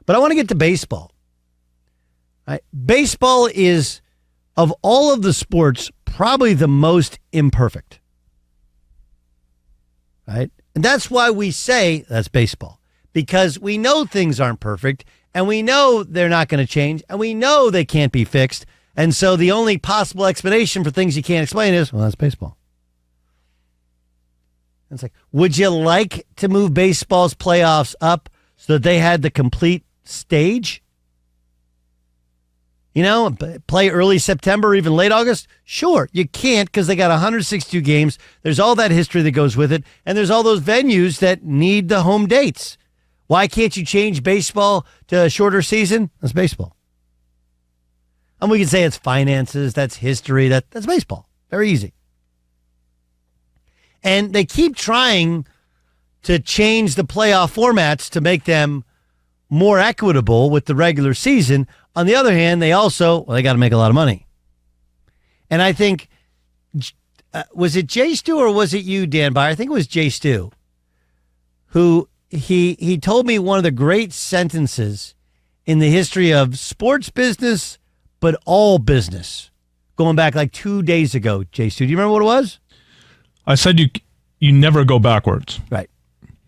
But I want to get to baseball. Right? Baseball is, of all of the sports, probably the most imperfect. Right? And that's why we say that's baseball. Because we know things aren't perfect, and we know they're not going to change, and we know they can't be fixed. And so the only possible explanation for things you can't explain is, well, that's baseball. And it's like, would you like to move baseball's playoffs up so that they had the complete stage? You know, play early September, even late August? Sure, you can't because they got 162 games. There's all that history that goes with it, and there's all those venues that need the home dates. Why can't you change baseball to a shorter season? That's baseball. And we can say it's finances, that's history, that's baseball. Very easy. And they keep trying to change the playoff formats to make them more equitable with the regular season. On the other hand, they also, they got to make a lot of money. And I think, was it Jay Stu or was it you, Dan Byer? I think it was Jay Stu, who he told me one of the great sentences in the history of sports business, but all business, going back like 2 days ago. Jay Stu, do you remember what it was? I said you never go backwards. Right.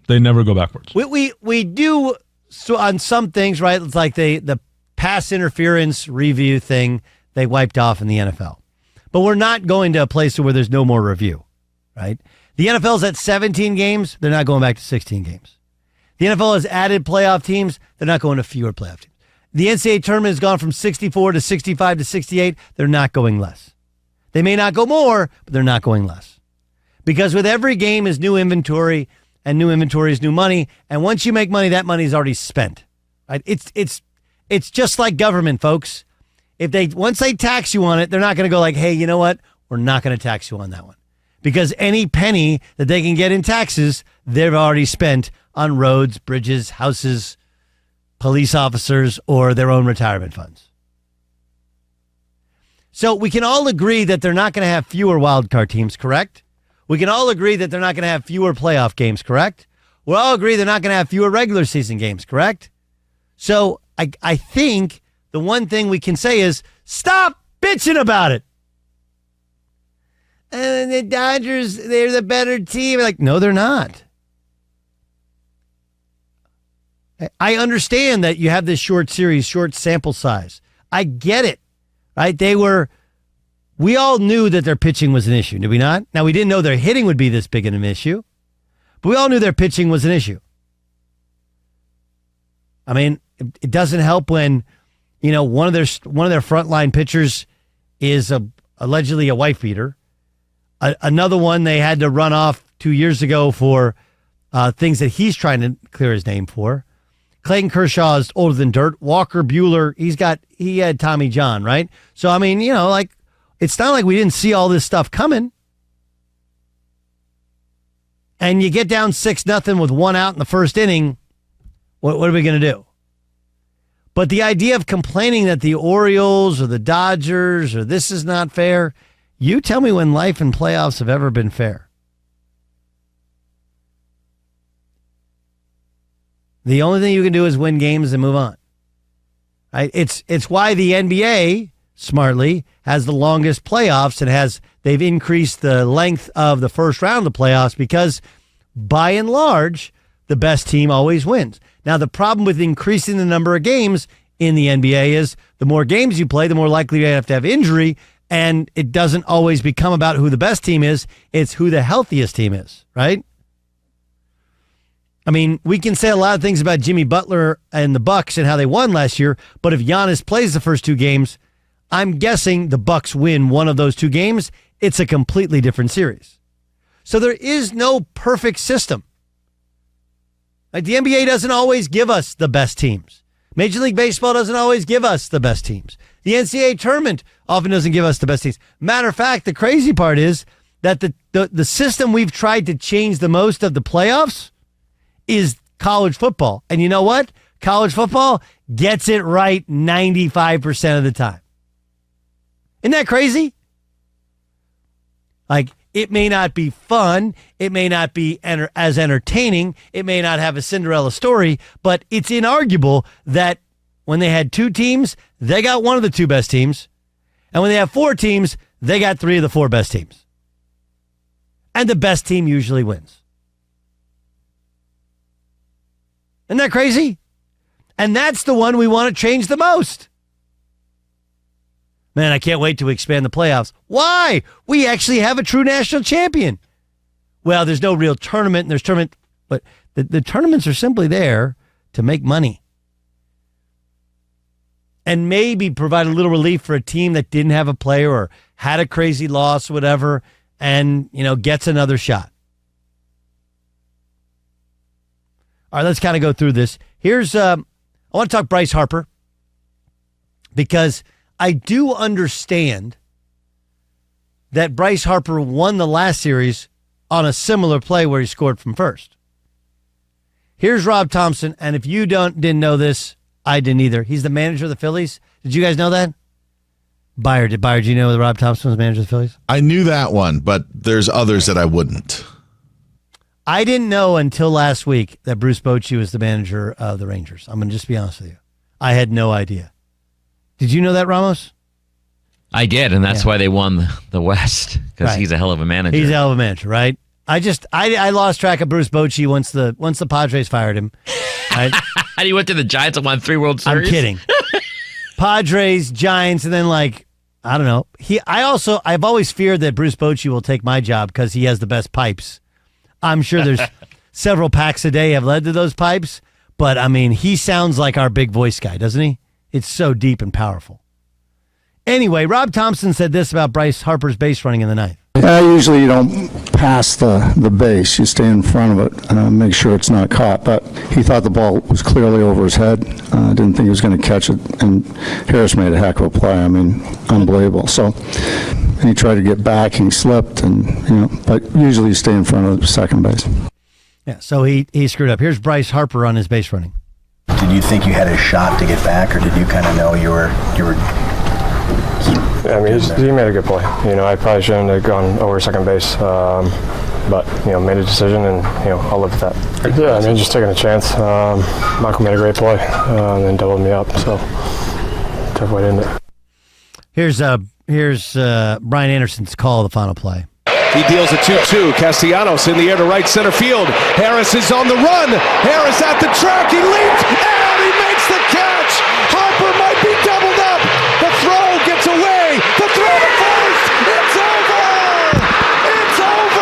They never go backwards. We do so on some things, right? It's like the pass interference review thing they wiped off in the NFL. But we're not going to a place where there's no more review, right? The NFL's at 17 games. They're not going back to 16 games. The NFL has added playoff teams. They're not going to fewer playoff teams. The NCAA tournament has gone from 64 to 65 to 68. They're not going less. They may not go more, but they're not going less. Because with every game is new inventory, and new inventory is new money. And once you make money, that money is already spent. Right? It's just like government, folks. Once they tax you on it, they're not going to go like, hey, you know what? We're not going to tax you on that one. Because any penny that they can get in taxes, they've already spent on roads, bridges, houses, police officers, or their own retirement funds. So we can all agree that they're not going to have fewer wildcard teams, correct? We can all agree that they're not going to have fewer playoff games, correct? We all agree they're not going to have fewer regular season games, correct? So I think the one thing we can say is stop bitching about it. And the Dodgers, they're the better team. Like, no, they're not. I understand that you have this short series, short sample size. I get it, right? We all knew that their pitching was an issue, did we not? Now, we didn't know their hitting would be this big of an issue, but we all knew their pitching was an issue. I mean, it doesn't help when, one of their frontline pitchers is allegedly a wife beater. Another one they had to run off 2 years ago for things that he's trying to clear his name for. Clayton Kershaw is older than dirt. Walker Buehler, he had Tommy John, right? So, I mean, it's not like we didn't see all this stuff coming. And you get down 6-0 with one out in the first inning. What are we going to do? But the idea of complaining that the Orioles or the Dodgers or this is not fair, you tell me when life and playoffs have ever been fair. The only thing you can do is win games and move on. Right? It's why the NBA, smartly, has the longest playoffs and they've increased the length of the first round of the playoffs because, by and large, the best team always wins. Now, the problem with increasing the number of games in the NBA is the more games you play, the more likely you have to have injury, and it doesn't always become about who the best team is. It's who the healthiest team is, right? I mean, we can say a lot of things about Jimmy Butler and the Bucks and how they won last year, but if Giannis plays the first two games, I'm guessing the Bucks win one of those two games. It's a completely different series. So there is no perfect system. Like the NBA doesn't always give us the best teams. Major League Baseball doesn't always give us the best teams. The NCAA tournament often doesn't give us the best teams. Matter of fact, the crazy part is that the system we've tried to change the most of the playoffs is college football. And you know what? College football gets it right 95% of the time. Isn't that crazy? Like, It may not be fun. It may not be as entertaining. It may not have a Cinderella story, but it's inarguable that when they had 2 teams, they got one of the 2 best teams. And when they have 4 teams, they got 3 of the 4 best teams. And the best team usually wins. Isn't that crazy? And that's the one we want to change the most. Man, I can't wait to expand the playoffs. Why? We actually have a true national champion. Well, there's no real tournament, and there's tournament, but the tournaments are simply there to make money. And maybe provide a little relief for a team that didn't have a player or had a crazy loss or whatever, and, gets another shot. All right, let's kind of go through this. Here's, I want to talk Bryce Harper because I do understand that Bryce Harper won the last series on a similar play where he scored from first. Here's Rob Thompson, and if you didn't know this, I didn't either. He's the manager of the Phillies. Did you guys know that? Buyer, do you know that Rob Thompson was manager of the Phillies? I knew that one, but there's others that I wouldn't. I didn't know until last week that Bruce Bochy was the manager of the Rangers. I'm going to just be honest with you. I had no idea. Did you know that, Ramos? I did, and that's why they won the West, because he's a hell of a manager. He's a hell of a manager, right? I lost track of Bruce Bochy once the Padres fired him. Right? And he went to the Giants and won 3 World Series? I'm kidding. Padres, Giants, and then I don't know. I've always feared that Bruce Bochy will take my job because he has the best pipes. I'm sure there's several packs a day have led to those pipes, but I mean, he sounds like our big voice guy, doesn't he? It's so deep and powerful. Anyway, Rob Thompson said this about Bryce Harper's base running in the ninth. Usually you don't pass the base. You stay in front of it and make sure it's not caught. But he thought the ball was clearly over his head. Didn't think he was going to catch it. And Harris made a heck of a play. I mean, unbelievable. So he tried to get back and he slipped. But usually you stay in front of second base. Yeah, so he screwed up. Here's Bryce Harper on his base running. Did you think you had a shot to get back, or did you kind of know you were? I mean, he made a good play. I probably shouldn't have gone over second base, but made a decision, and I'll live with that. Yeah, I mean, just taking a chance. Michael made a great play, and then doubled me up. So tough way to end it. Here's Brian Anderson's call of the final play. He deals a 2-2. Castellanos in the air to right center field. Harris is on the run. Harris at the track. He leaps and he makes the catch. Harper might be doubled up. The throw gets away. The throw to first. It's over. It's over.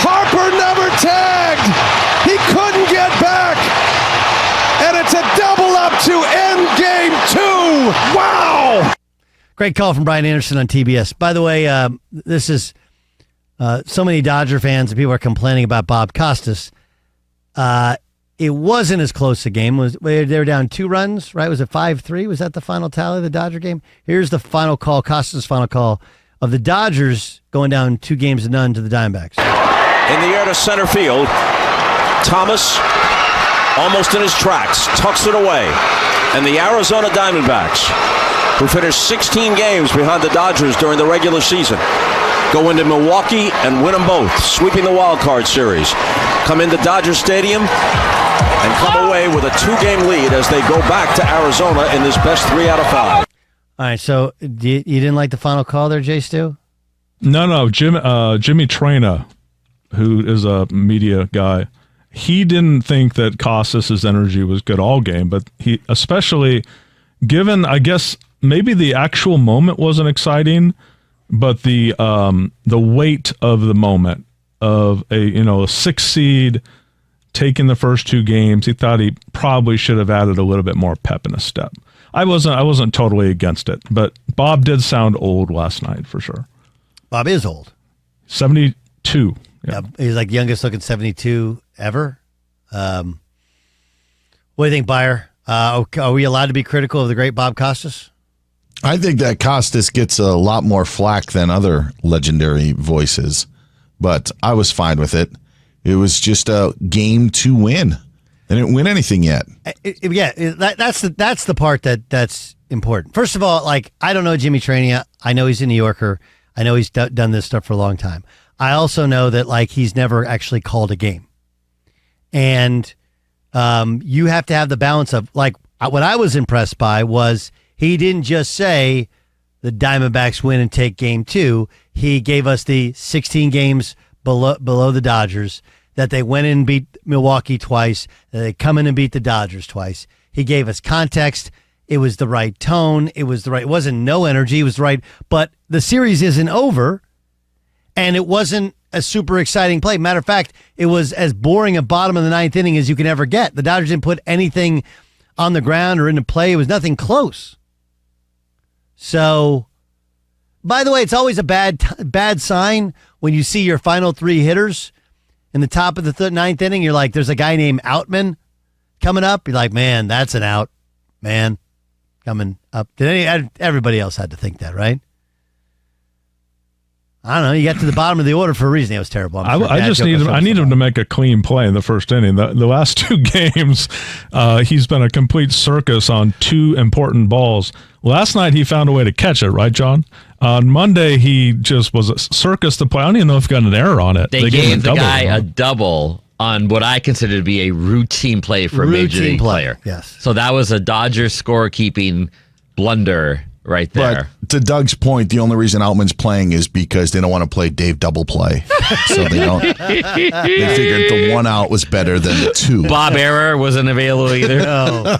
Harper never tagged. He couldn't get back. And it's a double up to end game 2. Wow! Great call from Brian Anderson on TBS. By the way, this is so many Dodger fans and people are complaining about Bob Costas. It wasn't as close a game. They were down 2 runs, right? Was it 5-3? Was that the final tally of the Dodger game? Here's the final call, Costas' final call of the Dodgers going down 2-0 to the Diamondbacks. In the air to center field, Thomas almost in his tracks, tucks it away. And the Arizona Diamondbacks, who finished 16 games behind the Dodgers during the regular season, go into Milwaukee and win them both, sweeping the wild card series. Come into Dodger Stadium and come away with a 2-game lead as they go back to Arizona in this best 3 out of 5. All right, so you didn't like the final call there, Jay Stu? No, Jimmy Traina, who is a media guy, he didn't think that Costas' energy was good all game, but he, especially given, I guess, maybe the actual moment wasn't exciting, but the weight of the moment of a 6 seed taking the first 2 games, he thought he probably should have added a little bit more pep in his step. I wasn't totally against it, but Bob did sound old last night for sure. Bob is old. 72. Yeah, he's like youngest looking 72 ever. What do you think, Buyer? Are we allowed to be critical of the great Bob Costas? I think that Costas gets a lot more flack than other legendary voices, but I was fine with it. It was just a game to win. They didn't win anything yet. That's the part that's important. First of all, like, I don't know Jimmy Trania. I know he's a New Yorker. I know he's done this stuff for a long time. I also know that, like, he's never actually called a game. And you have to have the balance of, like, what I was impressed by was he didn't just say the Diamondbacks win and take game 2. He gave us the 16 games below the Dodgers, that they went in and beat Milwaukee twice, that they come in and beat the Dodgers twice. He gave us context. It was the right tone. It wasn't no energy. It was right. But the series isn't over, and it wasn't a super exciting play. Matter of fact, it was as boring a bottom of the 9th inning as you can ever get. The Dodgers didn't put anything on the ground or into play. It was nothing close. So, by the way, it's always a bad sign when you see your final 3 hitters in the top of the 9th inning. You're like, there's a guy named Outman coming up. You're like, man, that's an out, man, coming up. Everybody else had to think that, right? I don't know. You got to the bottom of the order for a reason. It was terrible. I need him to make a clean play in the first inning. The last 2 games, he's been a complete circus on 2 important balls. Last night, he found a way to catch it, right, John? On Monday, he just was a circus to play. I don't even know if he got an error on it. They gave the guy a double on what I consider to be a routine play for a major league player. Yes. So that was a Dodgers scorekeeping blunder right there. But to Doug's point, the only reason Outman's playing is because they don't want to play Dave double play. So they don't. They figured the 1 out was better than the 2. Bob Error wasn't available either. No.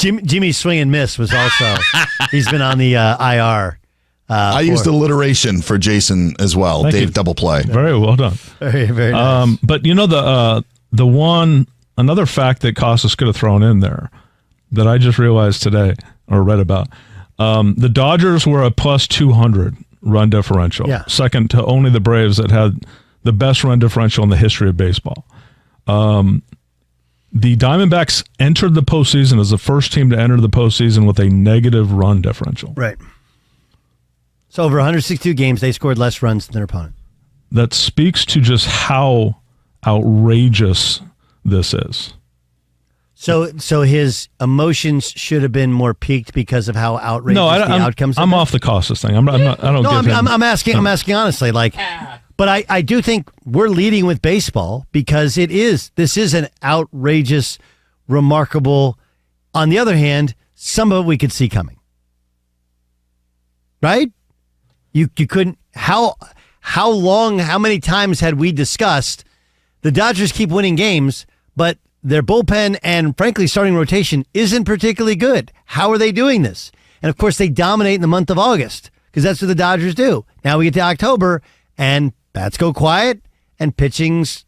Jimmy's swing and miss was also. He's been on the IR. I used alliteration for Jason as well. Thank Dave you. double play. Very well done. Very, very nice. But you know another fact that Costas could have thrown in there that I just realized today or read about. The Dodgers were a plus 200 run differential. Yeah. Second to only the Braves that had the best run differential in the history of baseball. The Diamondbacks entered the postseason as the first team to enter the postseason with a negative run differential. Right. So over 162 games, they scored less runs than their opponent. That speaks to just how outrageous this is. So his emotions should have been more peaked because of how outrageous the outcomes. I'm off the Costas thing. I'm asking honestly, like, but I do think we're leading with baseball because this is an outrageous, remarkable. On the other hand, some of it we could see coming. Right? You couldn't. How many times had we discussed the Dodgers keep winning games, but their bullpen and, frankly, starting rotation isn't particularly good? How are they doing this? And, of course, they dominate in the month of August because that's what the Dodgers do. Now we get to October, and bats go quiet, and pitching's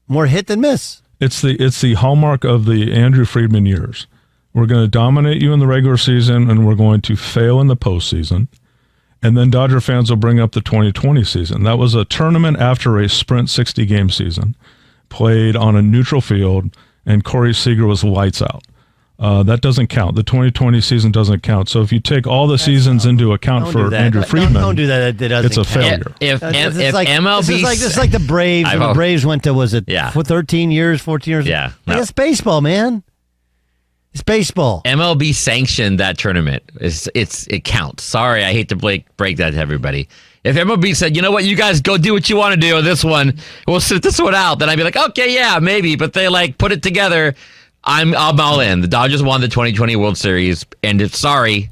more hit than miss. It's the hallmark of the Andrew Friedman years. We're going to dominate you in the regular season, and we're going to fail in the postseason. And then Dodger fans will bring up the 2020 season. That was a tournament after a sprint 60-game season, played on a neutral field, and Corey Seager was lights out. That doesn't count. The 2020 season doesn't count. So if you take all the seasons into account for Andrew Friedman, don't do that. It's a failure. If MLB, this is like the Braves. When the Braves went to, was it for 13 years, 14 years? Yeah, It's baseball, man. It's baseball. MLB sanctioned that tournament. It counts. Sorry, I hate to break that to everybody. If MLB said, you know what, you guys go do what you want to do on this one, we'll sit this one out, then I'd be like, okay, yeah, maybe. But they put it together. I'm all in. The Dodgers won the 2020 World Series, and it's the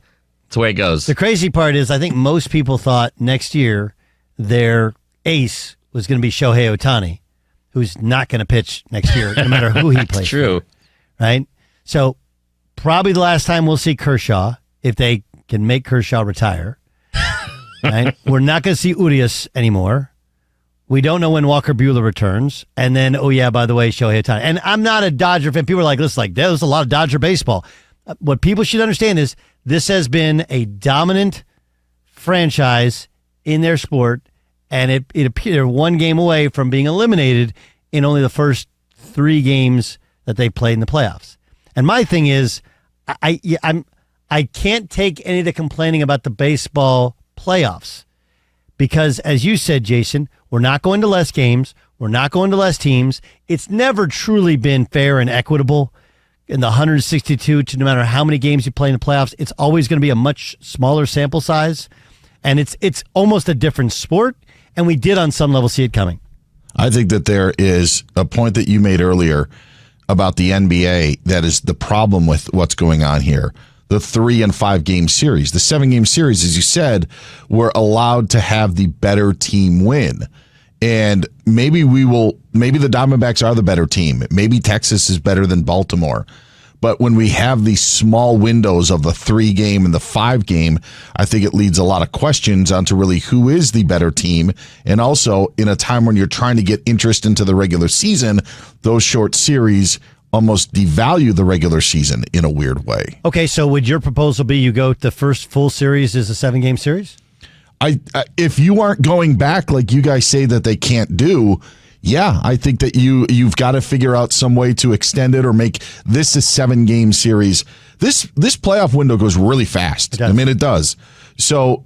way it goes. The crazy part is, I think most people thought next year their ace was going to be Shohei Ohtani, who's not going to pitch next year, no matter who he plays. True. Right? So probably the last time we'll see Kershaw, if they can make Kershaw retire. Right? We're not going to see Urias anymore. We don't know when Walker Buehler returns. And then, oh yeah, by the way, Shohei Ohtani. And I'm not a Dodger fan. People are like, listen, there's a lot of Dodger baseball. What people should understand is this has been a dominant franchise in their sport, and it appears they're one game away from being eliminated in only the first 3 games that they played in the playoffs. And my thing is, I can't take any of the complaining about the baseball playoffs because, as you said, Jason, we're not going to less games. We're not going to less teams. It's never truly been fair and equitable in the 162 to no matter how many games you play in the playoffs, it's always going to be a much smaller sample size, and it's almost a different sport, and we did on some level see it coming. I think that there is a point that you made earlier about the NBA that is the problem with what's going on here. The 3 and 5 game series, the 7 game series, as you said, were allowed to have the better team win. And maybe the Diamondbacks are the better team. Maybe Texas is better than Baltimore. But when we have these small windows of the 3 game and the 5 game, I think it leads a lot of questions onto really who is the better team. And also, in a time when you're trying to get interest into the regular season, those short series almost devalue the regular season in a weird way. Okay, so would your proposal be you go the first full series is a 7 game series? If you aren't going back like you guys say that they can't do, yeah, I think that you've got to figure out some way to extend it or make this a 7 game series. This playoff window goes really fast. I mean, it does. So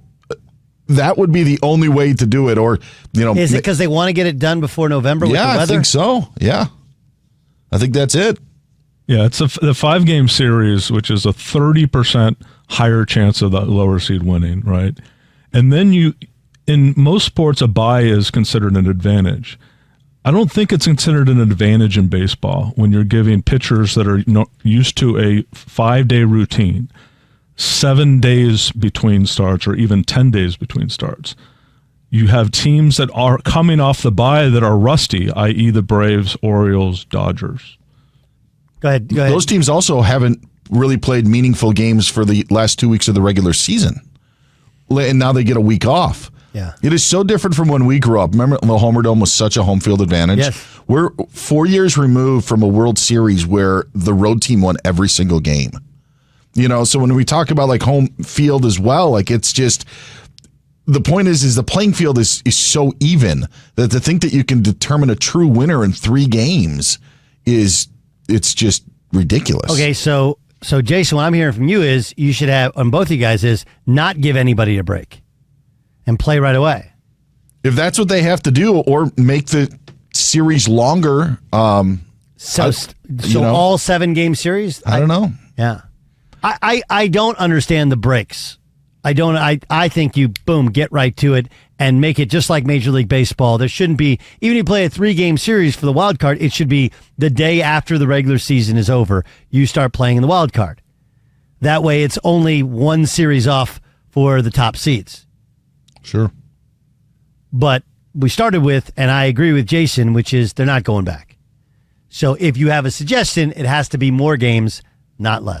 that would be the only way to do it. Or is it because they want to get it done before November? With the weather? I think so. Yeah, I think that's it. Yeah, it's the 5 game series, which is a 30% higher chance of the lower seed winning, right? And then in most sports, a bye is considered an advantage. I don't think it's considered an advantage in baseball when you're giving pitchers that are used to a 5-day routine, 7 days between starts, or even 10 days between starts. You have teams that are coming off the bye that are rusty, i.e. the Braves, Orioles, Dodgers. Go ahead. Those teams also haven't really played meaningful games for the last 2 weeks of the regular season. And now they get a week off. Yeah. It is so different from when we grew up. Remember, the Homer Dome was such a home field advantage? Yes. We're 4 years removed from a World Series where the road team won every single game. So when we talk about like home field as well, like it's just, the point is the playing field is so even that to think that you can determine a true winner in 3 games it's just ridiculous. Okay, so Jason, what I'm hearing from you is you should have, on both of you guys, is not give anybody a break and play right away. If that's what they have to do, or make the series longer. So all 7 game series? I don't know. Yeah. I don't understand the breaks. I think you, get right to it and make it just like Major League Baseball. There shouldn't be, even if you play a 3 game series for the wild card, it should be the day after the regular season is over, you start playing in the wild card. That way it's only 1 series off for the top seeds. Sure. But we started with, and I agree with Jason, which is they're not going back. So if you have a suggestion, it has to be more games, not less.